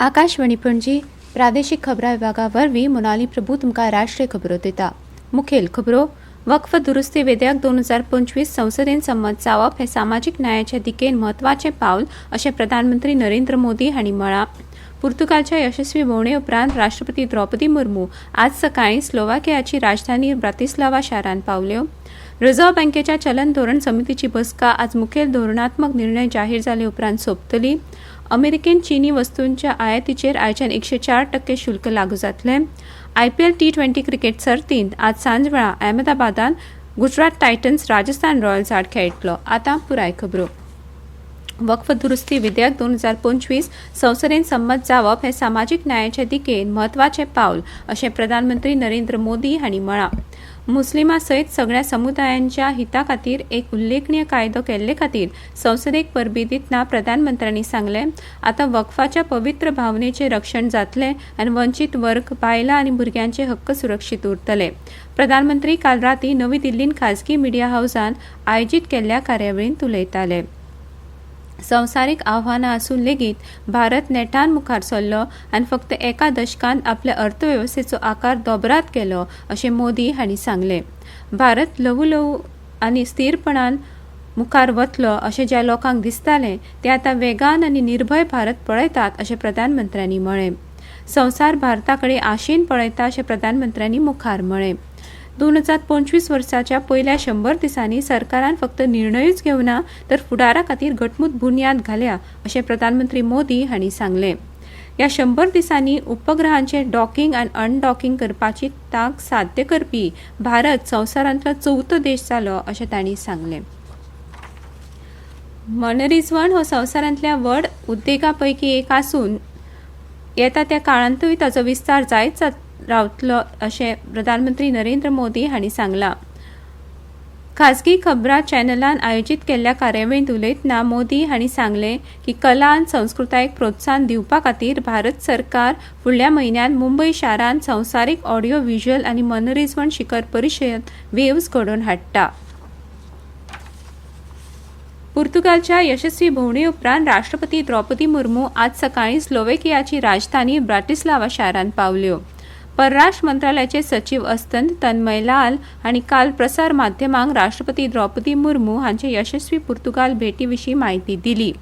आकाशवाणी पणजी प्रादेशीक खबरां विभागा वरवीं मोनाली प्रभू तुमकां राष्ट्रीय खबरो दिता। मुखेल खबरो वक्फ दुरुस्ती विधेयक 2025 संसदेन संमत जावप हे सामाजीक न्यायाच्या दिकेन म्हत्वाचें पावल अशें प्रधानमंत्री नरेंद्र मोदी हांणी म्हळां। पुर्तुगालच्या यशस्वी भोंवडे उपरांत राष्ट्रपती द्रौपदी मुर्मू आज सकाळीं स्लोवाकियाची राजधानी ब्रातिस्लावा शारांत पावल्यो। रिझर्व्ह बँकेच्या चलन धोरण समितीची बसका आज मुखेल धोरणात्मक निर्णय जाहीर जाले उपरांत सोंपतली। अमेरिकेन चीनी वस्तूंच्या आयातीचेर आयच्यान 104% शुल्क लागू जातलें। IPL T20 क्रिकेट सर्तींत आज सांजवेळा अहमदाबादात गुजरात टायटन्स राजस्थान रॉयल्स आड खेळटलो। आतां पुराय खबरो। वक्फ दुरुस्ती विधेयक 2025 संसदेन संमत जावप हे सामाजीक न्यायाचे दिकेन म्हत्वाचें पावल अशें प्रधानमंत्री नरेंद्र मोदी हांणी म्हळां। मुस्लिमां सयत सगळ्या समुदायांच्या हिता खातीर एक उल्लेखनीय कायदो केल्ले खातीर संसदेक परबी दितना प्रधानमंत्र्यांनी सांगलें, आतां वक्फाच्या पवित्र भावनेचें रक्षण जातलें आनी वंचीत वर्ग, बायलां आनी भुरग्यांचे हक्क सुरक्षीत उरतले। प्रधानमंत्री काल रातीं नवी दिल्लींत खाजगी मिडिया हाऊसांत आयोजीत केल्ल्या कार्यावळींत उलयताले। संवसारीक आव्हानां आसून लेगीत भारत नेटान मुखार सरलो आनी फक्त एका दशकांत आपल्या अर्थवेवस्थेचो आकार दोबरात केलो अशें मोदी हांणी सांगलें। भारत ल्हवू आनी स्थिरपणान मुखार वतलो अशें ज्या लोकांक दिसतालें ते आतां वेगान आनी निर्भय भारत पळयतात अशें प्रधानमंत्र्यांनी म्हळें। संवसार भारता कडेन आशेन पळयता अशें प्रधानमंत्र्यांनी मुखार म्हळें। 2025 वर्साच्या पयल्या 100 दिसांनी सरकारान फक्त निर्णयूच घेवना तर फुडारा खातीर घटमूट बुन्याद घाल्या अशें प्रधानमंत्री मोदी हांणी सांगलें। ह्या 100 दिसांनी उपग्रहांचे डॉकिंग आनी अनडॉकिंग करपाची तांक साध्य करपी भारत संवसारांतलो 4थो देश जालो अशें तांणी सांगलें। मनरिजवण हो संवसारांतल्या व्हड उद्देगा पैकी एक आसून येता त्या काळांतूय ताचो विस्तार जायत रावतलो अशें प्रधानमंत्री नरेंद्र मोदी हांणी सांगलां। खाजगी खबरां चॅनलान आयोजीत केल्ल्या कार्यावळींत उलयतना मोदी हांणी सांगलें की कला आनी संस्कृतायेक प्रोत्साहन दिवपा खातीर भारत सरकार फुडल्या म्हयन्यांत मुंबय शारांत संवसारीक ऑडिओ व्हिज्युअल आनी मनरिजवण शिखर परिशद वेव्हज घडोवन हाडटा। पुर्तुगालच्या यशस्वी भोंवडे उपरांत राष्ट्रपती द्रौपदी मुर्मू आज सकाळीं स्लोवाकियाची राजधानी ब्रातिस्लावा शारांत पावल्यो। परराष्ट्र मंत्रालयाचे सचिव अस्तंत तन्मय लाल हांणी काल प्रसार माध्यमांक राष्ट्रपती द्रौपदी मुर्मू हांचे यशस्वी पुर्तुगाल भेटी विशीं म्हायती दिली।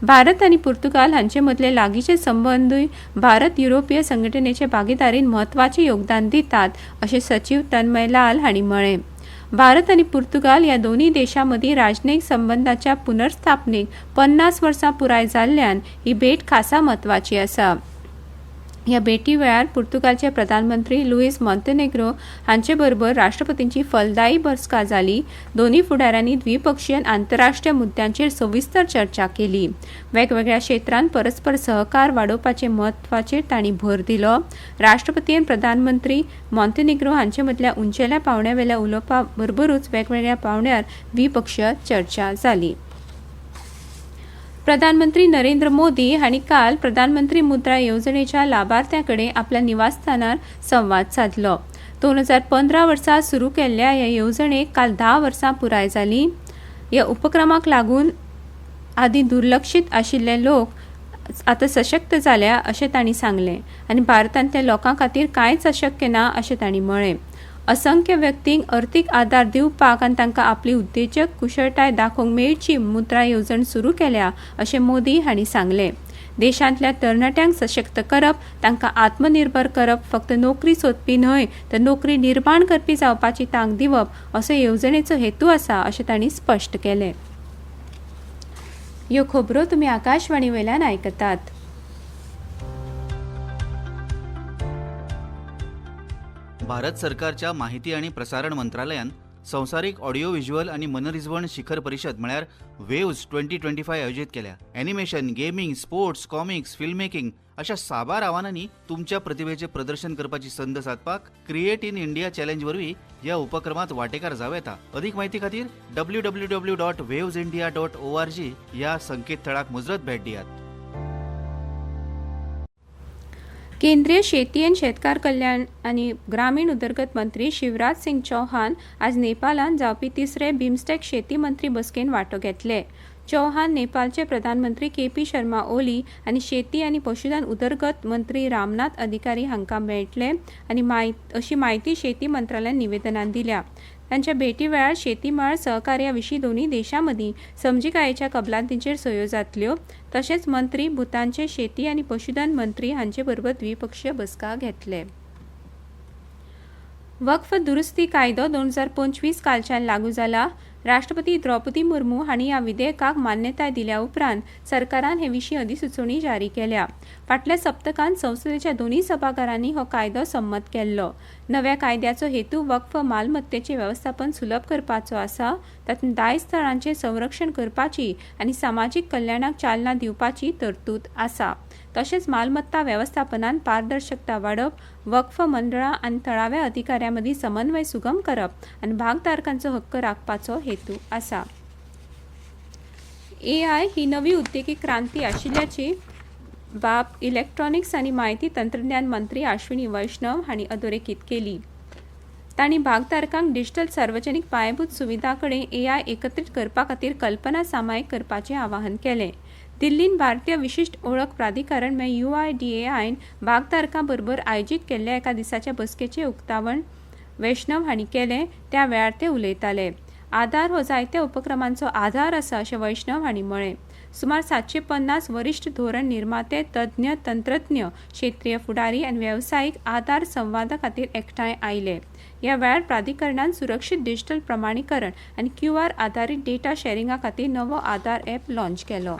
भारत आनी पुर्तुगाल हांचे मदले लागींचे संबंदूय भारत युरोपीय संघटनेचे भागीदारीन म्हत्वाचें योगदान दितात अशें सचिव तन्मय लाल हांणी म्हळें। भारत आनी पुर्तुगाल ह्या दोनूय देशां मदीं राजनैतिक संबंदांच्या पुनर्स्थापनेक 50 वर्सां पुराय जाल्ल्यान ही भेट खासा म्हत्वाची आसा। ह्या भेटी वेळार पुर्तुगालचे प्रधानमंत्री लुईस मॉन्टेनेग्रो हांचे बरोबर राष्ट्रपतींची फलदायी बसका जाली। दोनूय फुडाऱ्यांनी द्विपक्षीय आनी आंतरराष्ट्रीय मुद्द्यांचेर सविस्तर चर्चा केली। वेगवेगळ्या क्षेत्रांत परस्पर सहकार वाडोवपाचे म्हत्वाचेर तांणी भर दिलो। राष्ट्रपती आनी प्रधानमंत्री मॉन्टेनेग्रो हांचे मदल्या उंचेल्या पावंड्यावेल्या उलोवपा बरोबरूच वेगवेगळ्या पावंड्यार द्विपक्षीय चर्चा जाली। प्रधानमंत्री नरेंद्र मोदी हांणी काल प्रधानमंत्री मुद्रा येवजणेच्या लाभार्थ्यांकडेन आपल्या निवासस्थानार संवाद साधलो। 2015 वर्सा सुरू केल्ल्या ह्या येवजणेक काल 10 वर्सां पुराय जालीं। ह्या उपक्रमाक लागून आदीं दुर्लक्षीत आशिल्ले लोक आतां सशक्त जाल्या अशें तांणी सांगलें आनी भारतांतल्या लोकां खातीर कांयच अशक्य ना अशें तांणी म्हळें। असंख्य व्यक्तींक अर्थीक आदार दिवपाक आनी तांकां आपली उद्देजक कुशळटाय दाखोवंक मेळची मुद्रा येवजण सुरू केल्या अशें मोदी हांणी सांगलें। देशांतल्या तरणाट्यांक सशक्त करप, तांकां आत्मनिर्भर करप, फक्त नोकरी सोदपी न्हय तर नोकरी निर्माण करपी जावपाची तांक दिवप असो येवजणेचो हेतू आसा अशें तांणी स्पश्ट केलें। ह्यो खबरो तुमी आकाशवाणी वयल्यान आयकतात। भारत सरकारच्या माहिती आणि प्रसारण मंत्रालयान संवसारीक ऑडिओ व्हिज्युअल आणि मनरिजवण शिखर परिषद म्हळ्यार वेव्हज 2025 आयोजीत केल्या। Animation, gaming, sports, comics, film making अशा साबार आव्हानांनी तुमच्या प्रतिभेचे प्रदर्शन करपाची संद साधपाक क्रिएट इन इंडिया चॅलेंज वरवीं ह्या उपक्रमात वांटेकार जावं येता। अधिक म्हायती खातीर www.wavesindia.org ह्या संकेतथळाक मुजरत भेट दियात। केंद्रीय शेती आनी शेतकार कल्याण आनी ग्रामीण उदरगत मंत्री शिवराज सिंग चौहान आज नेपाळांत जावपी 3रे बिमस्टेक शेती मंत्री बसकेन वांटो घेतले। चौहान, नेपाळचे प्रधानमंत्री के.पी. शर्मा ओली आणि शेती आणि पशुधन उदरगत मंत्री रामनाथ अधिकारी हांकां मेळटले आणि अशी माहिती शेती मंत्रालयान निवेदनान दिल्या. तांच्या भेटी वेळार शेती मळार सहकार्या विशीं दोन्ही देशां मदीं समजिकायेच्या कबलातींचेर सयो जातल्यो. तशेंच मंत्री भूतानचे शेती आनी पशुधन मंत्री हांचे बरोबर द्विपक्षीय बसका घेतले. वक्फ दुरुस्ती कायदो 2025 कालच्यान लागू जाला. राष्ट्रपती द्रौपदी मुर्मू हांणी ह्या विधेयकाक मान्यताय दिल्या उपरांत सरकारान हे विशीं अधिसुचोवणी जारी केल्या. फाटल्या सप्तकांत संसदेच्या दोन्ही सभाघरांनी हो कायदो संमत केल्लो. नव्या कायद्याचो हेतू वक्फ मालमत्तेचें वेवस्थापन सुलभ करपाचो आसा. तातूंत दायज थळांचें संरक्षण करपाची आनी सामाजीक कल्याणाक चालना दिवपाची तरतूद आसा. तशेंच मालमत्ता वेवस्थापनांत पारदर्शकता वाडप, वक्फ मंडळां आनी थळाव्या अधिकाऱ्यां मदीं समन्वय सुगम करप आनी भागधारकांचो हक्क राखपाचो हेतू आसा. AI ही नवी उद्देगीक क्रांती आशिल्ल्याची बाब इलेक्ट्रॉनिक्स आनी माहिती तंत्रज्ञान मंत्री अश्विनी वैष्णव हांणी अधोरेखीत केली. तांणी भागधारकांक डिजिटल सार्वजनीक पायाभूत सुविधा कडेन AI एकत्रीत करपा खातीर कल्पना सामायिक करपाचें आवाहन केलें. दिल्लीन भारतीय विशिश्ट ओळख प्राधिकरण UIDAIन भागधारकां बरोबर आयोजीत केल्ल्या एका दिसाच्या बसकेचें उक्तावण वैष्णव हांणी केलें. त्या वेळार ते उलयताले. आधार हो जायत्या उपक्रमांचो आधार आसा अशें वैष्णव हांणी म्हळें. सुमार 750 वरिश्ठ धोरण निर्माते, तज्ञ, तंत्रज्ञ, क्षेत्रीय फुडारी आनी वेवसायीक आधार संवादा खातीर एकठांय आयले. ह्या वेळार प्राधिकरणान सुरक्षीत डिजिटल प्रमाणीकरण आनी QR आधारीत डेटा शेअरिंगा खातीर नवो आधार ॲप लॉन्च केलो.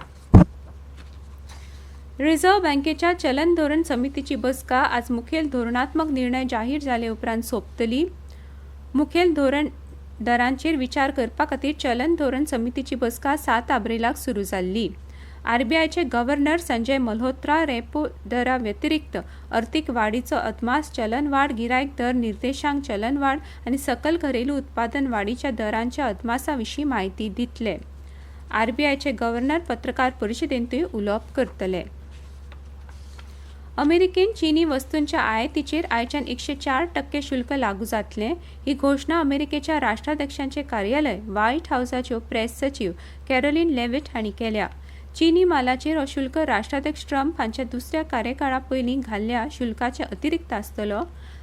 रिझर्व्ह बँकेच्या चलन धोरण समितीची बसका आज मुखेल धोरणात्मक निर्णय जाहीर जाले उपरांत सोंपतली. मुखेल धोरण दरांचेर विचार करपा खातीर चलन धोरण समितीची बसका 7 एप्रिलाक सुरू जाल्ली. RBIचे गव्हर्नर संजय मल्होत्रा रेपो दरा व्यतिरिक्त अर्थीक वाडीचो अदमास, चलन वाड, गिरायक दर निर्देशांक, चलन वाड आनी सकल घरेलू उत्पादन वाडीच्या दरांच्या अदमासा विशीं म्हायती दितले. RBIचे गव्हर्नर पत्रकार परिशदेंतूय उलोवप करतले. अमेरिकेन चीनी वस्तूंच्या आयातीचेर आयच्यान 104% शुल्क लागू जातलें. ही घोशणा अमेरिकेच्या राष्ट्राध्यक्षांचे कार्यालय व्हाईट हाऊसाच्यो प्रेस सचिव कॅरोलिन लेविट हांणी केल्या. चीनी मालाचेर हो शुल्क राष्ट्राध्यक्ष ट्रम्प हांच्या दुसऱ्या कार्यकाळा पयलीं घाल्ल्या शुल्काचे अतिरिक्त आसतलो.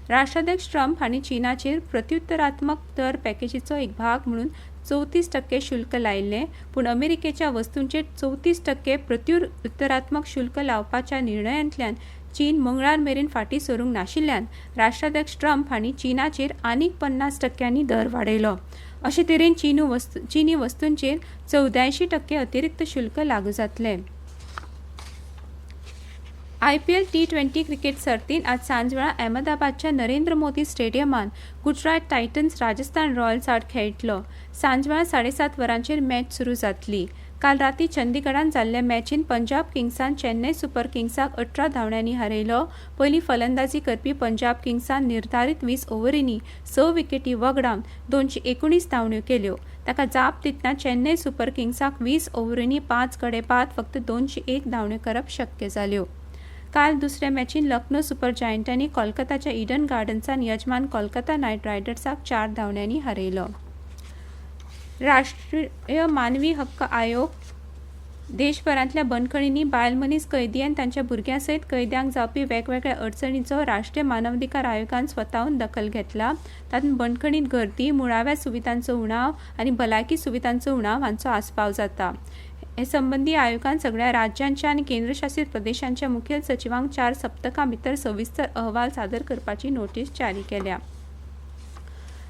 राष्ट्राध्यक्ष ट्रम्प हांणी चीनाचेर प्रत्युत्तरात्मक दर पॅकेजीचो एक भाग म्हणून 34% शुल्क लायिल्लें, पूण अमेरिकेच्या वस्तूंचेर 34% प्रत्युत्तरात्मक शुल्क लावपाच्या निर्णयांतल्यान चीन मंगळार मेरेन फाटीं सरूंक नाशिल्ल्यान राष्ट्राध्यक्ष ट्रम्प हांणी चीनाचेर आनीक 50% दर वाडयलो. अशे तरेन चीनी वस्तूंचेर 84% अतिरिक्त शुल्क लागू जातलें. IPL T20 क्रिकेट सर्तीत आज सांजवेळा अहमदाबादच्या नरेंद्र मोदी स्टेडियमात गुजरात टायटन्स राजस्थान रॉयल्स आड खेळटलो. सांजवेळा 7:30 वरांचेर मॅच सुरू जातली. काल रातीं चंदीगडांत जाल्ल्या मॅचीन पंजाब किंग्सान चेन्नई सुपर किंग्साक 18 धांवड्यांनी हारयलो. पयलीं फलंदाजी करपी पंजाब किंग्सान निर्धारीत 20 ओव्हरींनी 6 विकेटी वगडावन 219 धांवड्यो केल्यो. ताका जाप दितना चेन्नई सुपर किंग्साक 20 ओव्हरींनी 5 गडे बाद फक्त 201 धांवड्यो करप शक्य जाल्यो. काल दुसऱ्या मॅचीन लखनौ सुपर जायंटांनी कोलकाताच्या ईडन गार्डन्सान यजमान कोलकाता नायट रायडर्साक 4 धांवड्यांनी हारयलो. राष्ट्रीय मानवी हक्क आयोग देशभरांतल्या बंदखणींनी बायल मनीस कैदी आनी तांच्या भुरग्यां सयत कैद्यांक जावपी वेगवेगळ्या अडचणींचो राष्ट्रीय मानवाधिकार आयोगान स्वताहून दखल घेतला. तातूंत बंदखणींत गर्दी, मुळाव्या सुविधांचो उणाव आनी भलायकी सुविधांचो उणाव हांचो आस्पाव जाता. हे संबंदी आयोगान सगळ्या राज्यांच्या आनी केंद्रशासीत प्रदेशांच्या मुखेल सचिवांक 4 सप्तकां भितर सविस्तर अहवाल सादर करपाची नोटीस जारी केल्या.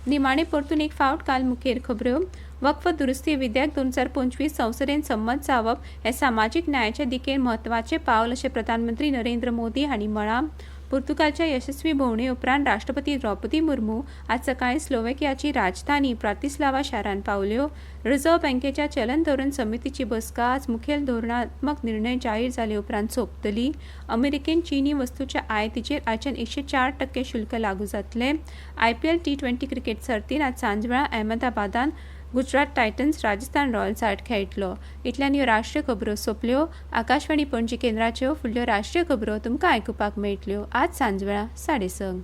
निमाणे परतून एक फावट काल मुखेल खबरो. वक्फ दुरुस्ती विधेयक 2025 संसदेन संमत जावप हे सामाजीक न्यायाच्या दिकेन म्हत्वाचें पावल अशें प्रधानमंत्री नरेंद्र मोदी हांणी म्हळां. पुर्तुगालच्या यशस्वी भोंवडे उपरांत राष्ट्रपती द्रौपदी मुर्मू आज सकाळीं स्लोवेकियाची राजधानी ब्रातिस्लावा शारांत पावल्यो. रिझर्व्ह बँकेच्या चलन धोरण समितीची बसका आज मुखेल धोरणात्मक निर्णय जाहीर जाले उपरांत सोंपतली. अमेरिकेन चीनी वस्तूंच्या आयातीचेर आयच्यान 104% शुल्क लागू जातलें. IPL T20 क्रिकेट सर्तीत आज सांजवेळा अहमदाबादात गुजरात टायटन्स राजस्थान रॉयल्स आड खेळटलो. इतल्यान ह्यो राष्ट्रीय खबरो सोंपल्यो. आकाशवाणी पणजी केंद्राच्यो फुडल्यो राष्ट्रीय खबरो तुमकां आयकुपाक मेळटल्यो आज सांजवेळा 6:30.